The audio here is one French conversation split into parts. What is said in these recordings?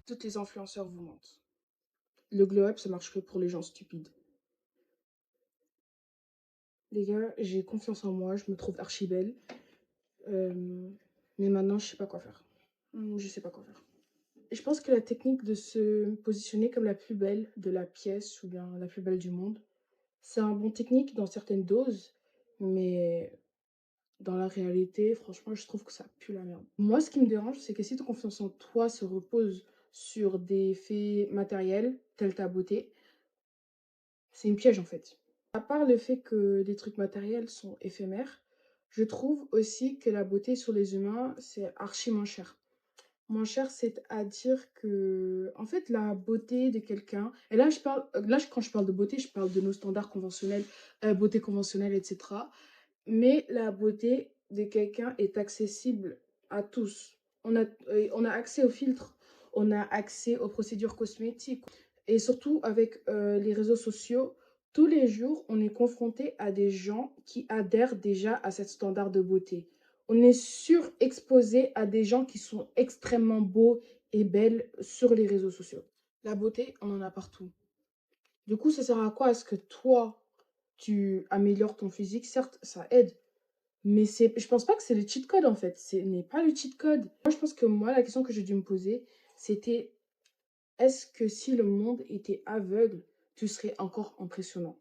Toutes les influenceurs vous mentent. Le glow up, ça marche que pour les gens stupides. Les gars, j'ai confiance en moi, je me trouve archi belle. Mais maintenant, je sais pas quoi faire. Je sais pas quoi faire. Je pense que la technique de se positionner comme la plus belle de la pièce ou bien la plus belle du monde, c'est un bon technique dans certaines doses, mais dans la réalité, franchement, je trouve que ça pue la merde. Moi, ce qui me dérange, c'est que si ta confiance en toi se repose sur des faits matériels, tels ta beauté, c'est une piège en fait. À part le fait que des trucs matériels sont éphémères, je trouve aussi que la beauté sur les humains, c'est archi moins cher. Moins cher, c'est-à-dire que, en fait, la beauté de quelqu'un, et là, quand je parle de beauté, je parle de nos standards conventionnels, beauté conventionnelle, etc. Mais la beauté de quelqu'un est accessible à tous. On a accès aux filtres, on a accès aux procédures cosmétiques. Et surtout, avec les réseaux sociaux, tous les jours, on est confronté à des gens qui adhèrent déjà à cette standard de beauté. On est surexposé à des gens qui sont extrêmement beaux et belles sur les réseaux sociaux. La beauté, on en a partout. Du coup, ça sert à quoi? Est-ce que toi, tu améliores ton physique? Certes, ça aide. Mais je pense pas que c'est le cheat code en fait. Ce n'est pas le cheat code. Moi, je pense que moi, la question que j'ai dû me poser, c'était est-ce que si le monde était aveugle, tu serais encore impressionnant?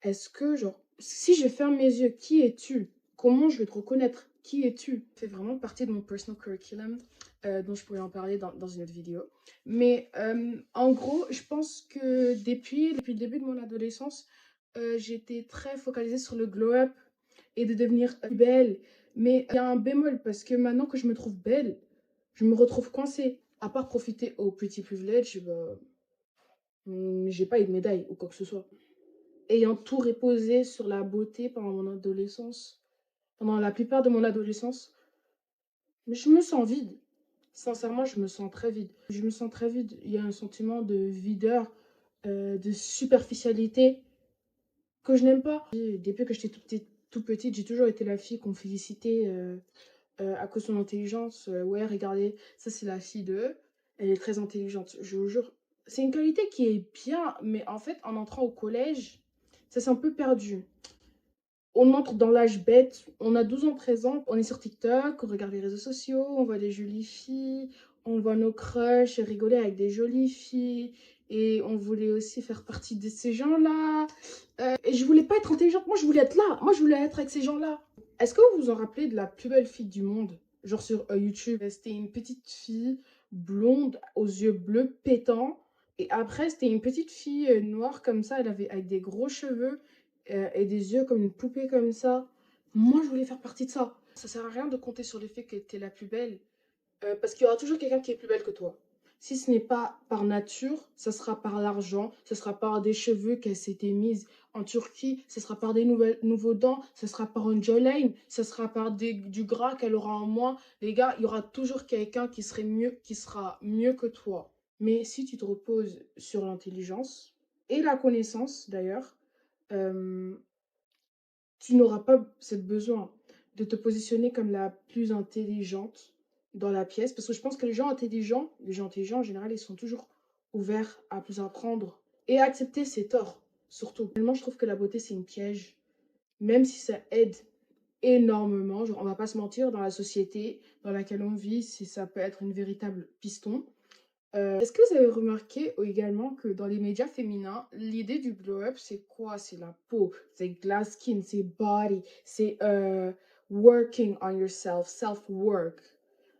Est-ce que, genre, si je ferme mes yeux, qui es-tu? Comment je vais te reconnaître? Qui es-tu? Ça fait vraiment partie de mon personal curriculum, dont je pourrais en parler dans une autre vidéo. Mais en gros, je pense que depuis le début de mon adolescence, j'étais très focalisée sur le glow-up et de devenir plus belle. Mais il y a un bémol parce que maintenant que je me trouve belle, je me retrouve coincée. À part profiter au petit privilège, bah, j'ai pas eu de médaille ou quoi que ce soit. Ayant tout reposé sur la beauté pendant mon adolescence, pendant la plupart de mon adolescence, mais je me sens vide. Sincèrement, je me sens très vide. Je me sens très vide. Il y a un sentiment de videur, de superficialité que je n'aime pas. Depuis que j'étais tout petite, j'ai toujours été la fille qu'on félicitait à cause de son intelligence. Ouais, regardez, ça c'est la fille de. Elle est très intelligente, je vous jure. C'est une qualité qui est bien, mais en fait, en entrant au collège, ça s'est un peu perdu. On entre dans l'âge bête, on a 12 ans, 13 ans, on est sur TikTok, on regarde les réseaux sociaux, on voit des jolies filles, on voit nos crushs rigoler avec des jolies filles, et on voulait aussi faire partie de ces gens-là. Et je voulais pas être intelligente, moi je voulais être là, moi je voulais être avec ces gens-là. Est-ce que vous vous en rappelez de la plus belle fille du monde? Genre sur YouTube, c'était une petite fille blonde aux yeux bleus pétants. Et après, c'était une petite fille noire comme ça, elle avait avec des gros cheveux et des yeux comme une poupée comme ça. Moi, je voulais faire partie de ça. Ça sert à rien de compter sur le fait que tu es la plus belle, parce qu'il y aura toujours quelqu'un qui est plus belle que toi. Si ce n'est pas par nature, ça sera par l'argent, ce sera par des cheveux qu'elle s'était mise en Turquie, ce sera par des nouveaux dents, ce sera par un jawline, ce sera par du gras qu'elle aura en moins. Les gars, il y aura toujours quelqu'un qui sera mieux que toi. Mais si tu te reposes sur l'intelligence et la connaissance d'ailleurs, euh, tu n'auras pas ce besoin de te positionner comme la plus intelligente dans la pièce. Parce que je pense que les gens intelligents en général, ils sont toujours ouverts à plus apprendre et à accepter ses torts, surtout. Finalement, je trouve que la beauté, c'est une piège, même si ça aide énormément. Genre, on va pas se mentir, dans la société dans laquelle on vit, si ça peut être une véritable piston. Est-ce que vous avez remarqué également que dans les médias féminins, l'idée du glow-up, c'est quoi? C'est la peau, c'est glass skin, c'est body, c'est working on yourself, self-work.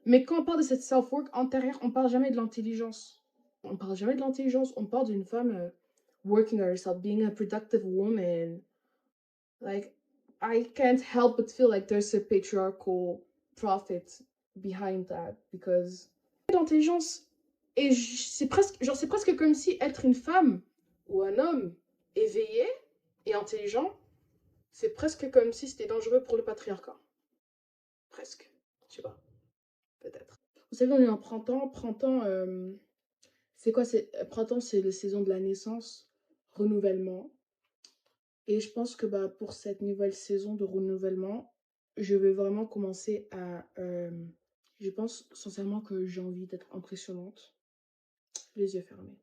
Mais quand on parle de cette self-work antérieure, on parle jamais de l'intelligence. On parle jamais de l'intelligence, on parle d'une femme working on herself, being a productive woman. Like, I can't help but feel like there's a patriarchal profit behind that because d'intelligence. Et c'est presque comme si être une femme ou un homme éveillé et intelligent, c'est presque comme si c'était dangereux pour le patriarcat. Presque. Je sais pas. Peut-être. Vous savez, on est en printemps. C'est quoi? Printemps, c'est la saison de la naissance, renouvellement. Et je pense que bah, pour cette nouvelle saison de renouvellement, je vais vraiment commencer à Je pense sincèrement que j'ai envie d'être impressionnante, les yeux fermés.